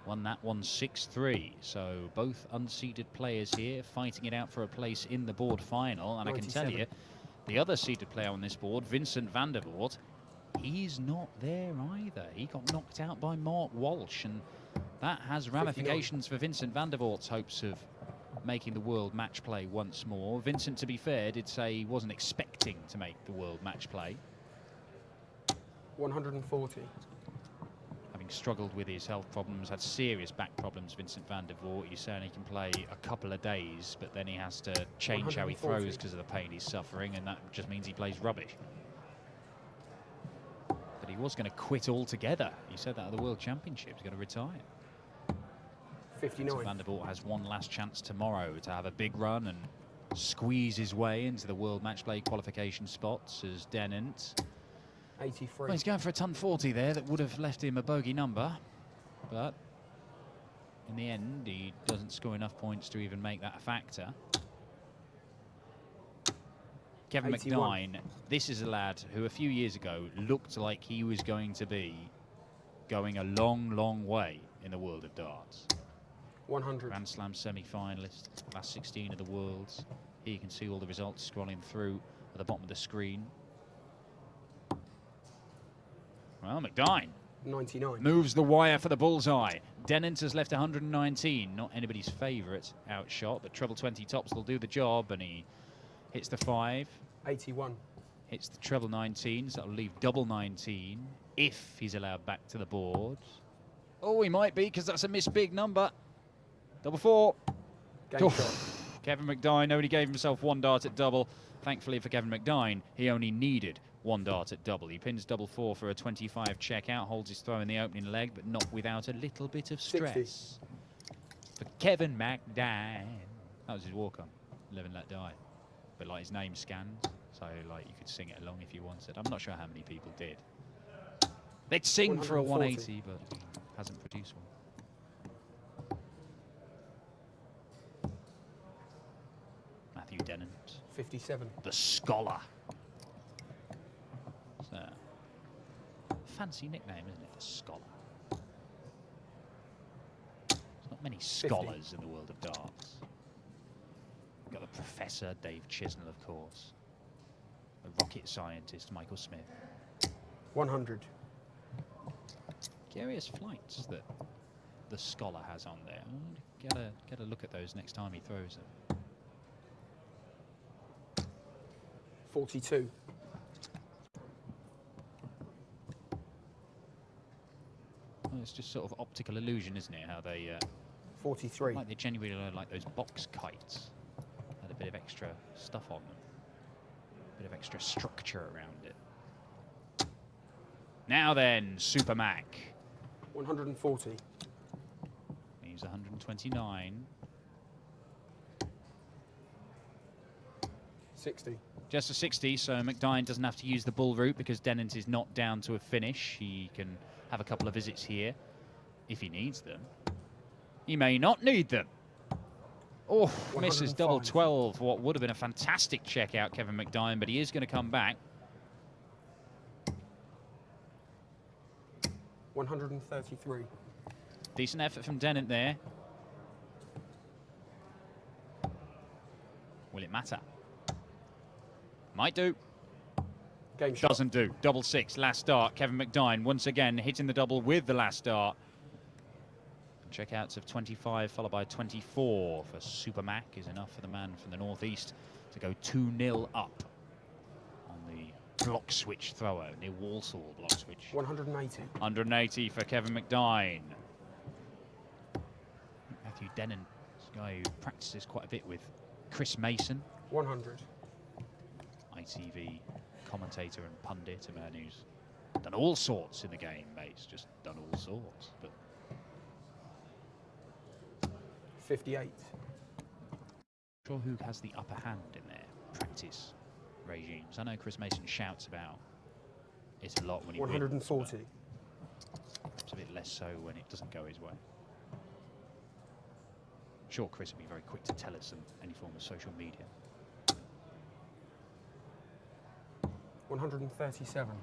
Won that one 6-3. So both unseeded players here fighting it out for a place in the board final. And 97. I can tell you, the other seeded player on this board, Vincent van der Voort, he's not there either. He got knocked out by Mark Walsh, and that has ramifications 59. For Vincent van der Voort's hopes of making the World Match Play once more. Vincent, to be fair, did say he wasn't expecting to make the World Match Play. 140. Having struggled with his health problems, had serious back problems, Vincent van der Voort. He certainly can play a couple of days, but then he has to change 140. How he throws because of the pain he's suffering, and that just means he plays rubbish. But he was going to quit altogether. He said that at the World Championships, he's going to retire. 59. Van der Voort has one last chance tomorrow to have a big run and squeeze his way into the World Match Play qualification spots as Dennant. 83. Well, he's going for a ton 40 there. That would have left him a bogey number, but in the end he doesn't score enough points to even make that a factor. Kevin 81. McDine, this is a lad who a few years ago looked like he was going to be going a long way in the world of darts. 100. Grand Slam semi-finalist, last 16 of the Worlds. Here you can see all the results scrolling through at the bottom of the screen. Well, McDine 99. moves the wire for the bullseye. Dennant has left 119, not anybody's favourite outshot, but treble 20 tops will do the job, and he hits the 5. 81. Hits the treble 19, so that'll leave double 19 if he's allowed back to the board. Oh, he might be, because that's a missed big number. Double 4. Game shot. Kevin McDine only gave himself one dart at double. Thankfully for Kevin McDine, he only needed one dart at double. He pins double 4 for a 25 check out, holds his throw in the opening leg, but not without a little bit of stress. 60. For Kevin McDine. That was his walk-on. 11 let die. But like his name scanned, so like you could sing it along if you wanted. I'm not sure how many people did. They'd sing for a 180, but hasn't produced one. Matthew Dennant. 57. The Scholar. It's a fancy nickname, isn't it? The Scholar. There's not many scholars 50. In the world of darts. We've got the Professor, Dave Chisnell, of course. The rocket scientist, Michael Smith. 100. Curious flights that the Scholar has on there. Get a look at those next time he throws them. 42. Well, it's just sort of optical illusion, isn't it? How they 43. Like they genuinely like those box kites. Had a bit of extra stuff on them. A bit of extra structure around it. Now then, Super Mac. 140. He's 129. 60. Just a 60, so McDine doesn't have to use the bull route because Dennant is not down to a finish. He can have a couple of visits here if he needs them. He may not need them. Oh, misses double 12. What would have been a fantastic check out, Kevin McDine, but he is going to come back. 133. Decent effort from Dennant there. Will it matter? Might do. Game shot. Doesn't do. Double 6, last dart. Kevin McDine once again hitting the double with the last dart. Checkouts of 25 followed by 24 for Super Mac is enough for the man from the northeast to go 2-0 up on the block switch thrower, near Walsall block switch. 180. 180 for Kevin McDine. Matthew Dennant, this guy who practices quite a bit with Chris Mason. 100. ITV commentator and pundit, a man who's done all sorts in the game, mate. He's just done all sorts. But 58. Sure who has the upper hand in their practice regimes. I know Chris Mason shouts about it a lot when he 140. Wins, it's a bit less so when it doesn't go his way. I'm sure Chris will be very quick to tell us on any form of social media. 137.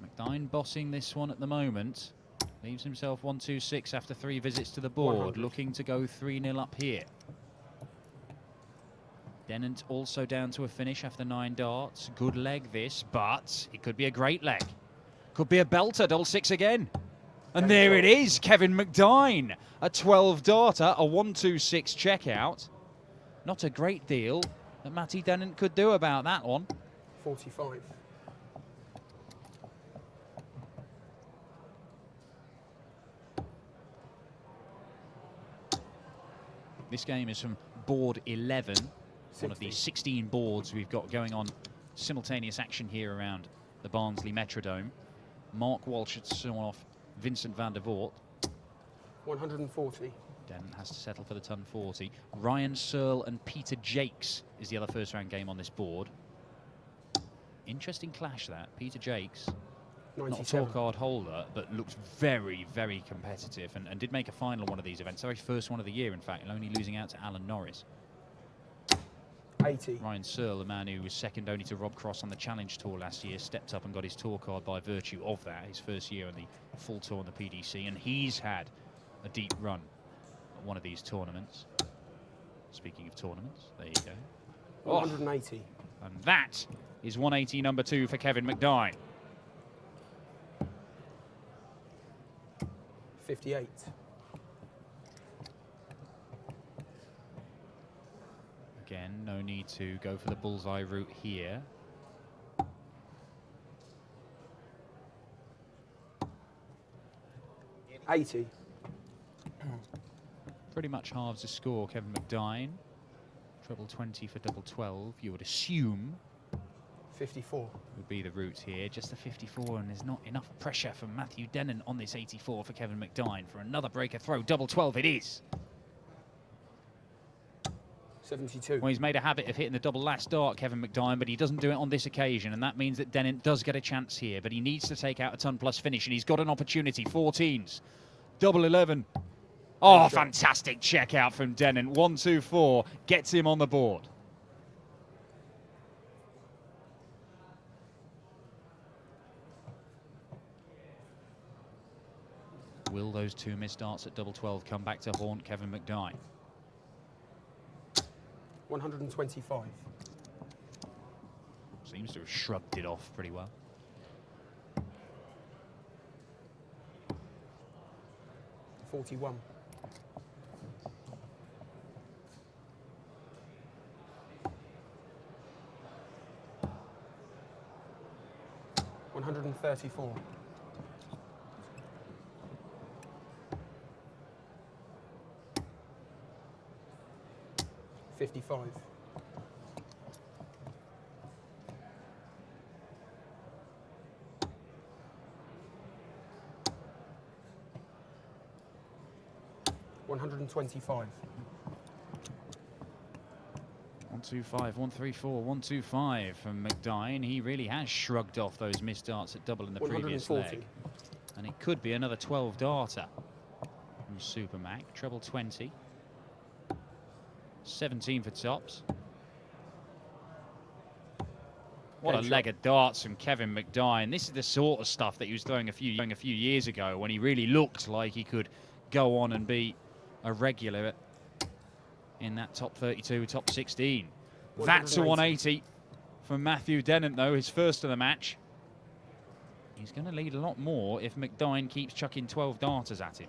McDine bossing this one at the moment. Leaves himself 1-2-6 after 3 visits to the board, 100. looking to go 3-0 up here. Dennant also down to a finish after 9 darts. Good leg this, but it could be a great leg. Could be a belter, double 6 again. And there it is, Kevin McDine. A 12 darter, a 1-2-6 checkout. Not a great deal that Matty Dennant could do about that one. 45. This game is from board 11, 60. one of the 16 boards we've got going on simultaneous action here around the Barnsley Metrodome. Mark Walsh had sawn off Vincent van der Voort. 140. Dennant has to settle for the ton 40. Ryan Searle and Peter Jakes is the other first round game on this board. Interesting clash that. Peter Jakes, 97. not a tour card holder, but looks very, very competitive and did make a final one of these events. The very first one of the year, in fact, and only losing out to Alan Norris. 80. Ryan Searle, a man who was second only to Rob Cross on the Challenge Tour last year, stepped up and got his tour card by virtue of that, his first year on the full tour on the PDC, and he's had a deep run at one of these tournaments. Speaking of tournaments, there you go. 180. And that is 180 number 2 for Kevin McDine. 58. Again, no need to go for the bullseye route here. $80. Pretty much halves the score, Kevin McDine. Treble 20 for double 12, you would assume. 54. Would be the route here. Just a 54, and there's not enough pressure from Matthew Dennant on this 84 for Kevin McDine. For another breaker throw, double 12 it is. 72. Well, he's made a habit of hitting the double last dart, Kevin McDine, but he doesn't do it on this occasion, and that means that Dennant does get a chance here, but he needs to take out a ton plus finish, and he's got an opportunity. 14s, double 11. Oh, fantastic check out from Dennant. 1-2-4 gets him on the board. Will those 2 missed darts at double 12 come back to haunt Kevin McDine? 125. Seems to have shrugged it off pretty well. 41. 134. 55. 125. 1-2-5, 1-3-4, 1-2-5 from McDine. He really has shrugged off those missed darts at double in the previous leg. And it could be another 12 darter from Supermac. Treble 20. 17 for tops. What a leg of darts from Kevin McDine. This is the sort of stuff that he was throwing a few years ago when he really looked like he could go on and be a regular in that top 32, top 16. That's a 180 from Matthew Dennant, though, his first of the match. He's going to lead a lot more if McDine keeps chucking 12 darters at him.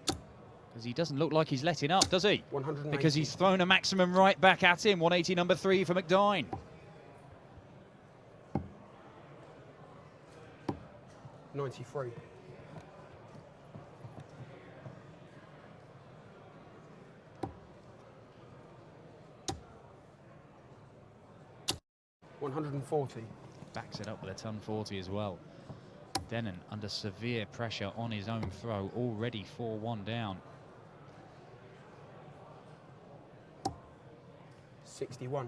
Because he doesn't look like he's letting up, does he? 180. Because he's thrown a maximum right back at him. 180 number 3 for McDine. $93. 140. Backs it up with a ton 40 as well. Dennant under severe pressure on his own throw, already 4-1 down. 61.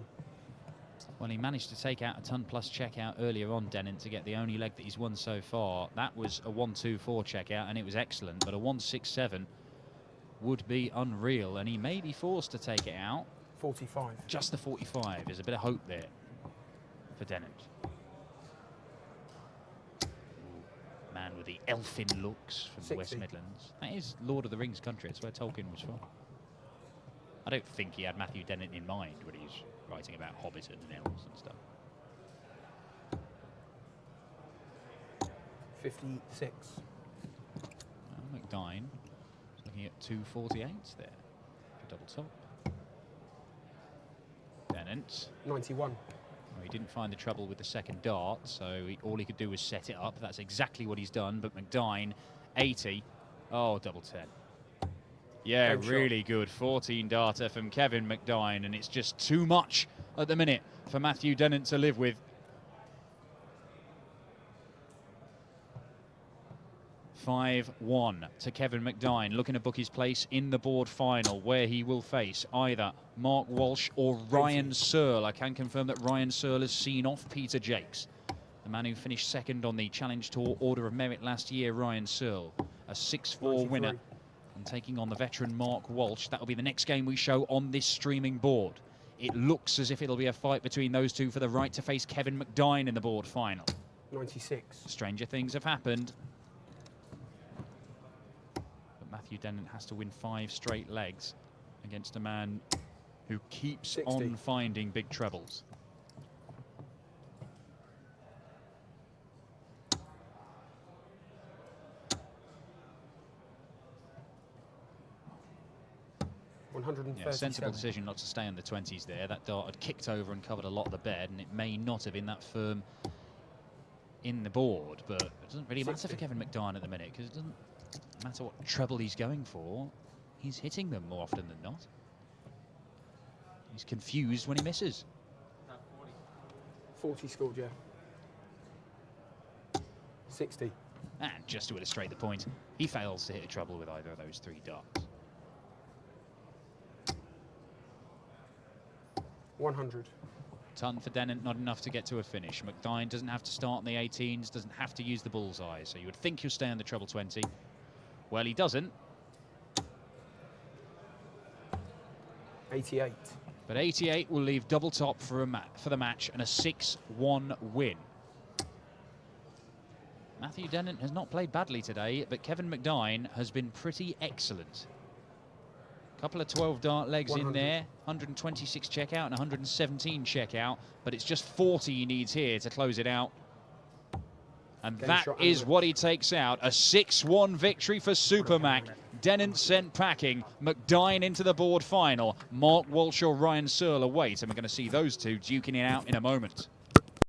Well, he managed to take out a ton plus checkout earlier on, Dennant, to get the only leg that he's won so far. That was a 1-2-4 checkout, and it was excellent, but a 1-6-7 would be unreal, and he may be forced to take it out. 45. Just the 45. There's a bit of hope there for Dennant. man with the elfin looks from the West 60. Midlands. That is Lord of the Rings country. It's where Tolkien was from. I don't think he had Matthew Dennant in mind when he was writing about Hobbiton and elves and stuff. 56. McDine is looking at 248s there for double top. Dennant. 91. Well, he didn't find the trouble with the second dart, so all he could do was set it up. That's exactly what he's done. But McDine, 80. Oh, double 10. Yeah, Great really good 14 darter from Kevin McDine, and it's just too much at the minute for Matthew Dennant to live with. 5-1 to Kevin McDine, looking to book his place in the board final, where he will face either Mark Walsh or Ryan Searle. I can confirm that Ryan Searle has seen off Peter Jakes, the man who finished second on the Challenge Tour Order of Merit last year. Ryan Searle, a 6-4 winner, and taking on the veteran Mark Walsh. That will be the next game we show on this streaming board. It looks as if it'll be a fight between those two for the right to face Kevin McDine in the board final. 96. Stranger things have happened. Matthew Dennant has to win 5 straight legs against a man who keeps 60. on finding big trebles. Yeah, sensible decision not to stay in the 20s there. That dart had kicked over and covered a lot of the bed, and it may not have been that firm in the board, but it doesn't really matter for Kevin McDine at the minute, because it doesn't matter what treble he's going for, he's hitting them more often than not. He's confused when he misses. 40 scored, yeah. 60. And just to illustrate the point, he fails to hit a treble with either of those 3 darts. 100. Ton for Dennant, not enough to get to a finish. McDine doesn't have to start in the 18s, doesn't have to use the bullseye, so you would think he'll stay on the treble 20. Well, he doesn't. 88. But 88 will leave double top for the match and a 6-1 win. Matthew Dennant has not played badly today, but Kevin McDine has been pretty excellent. Couple of 12 dart legs 100. in there, 126 checkout and 117 checkout, but it's just 40 he needs here to close it out. And that is what he takes out, a 6-1 victory for Supermac. Dennant sent packing, McDine into the board final. Mark Walsh or Ryan Searle awaits, and we're going to see those two duking it out in a moment.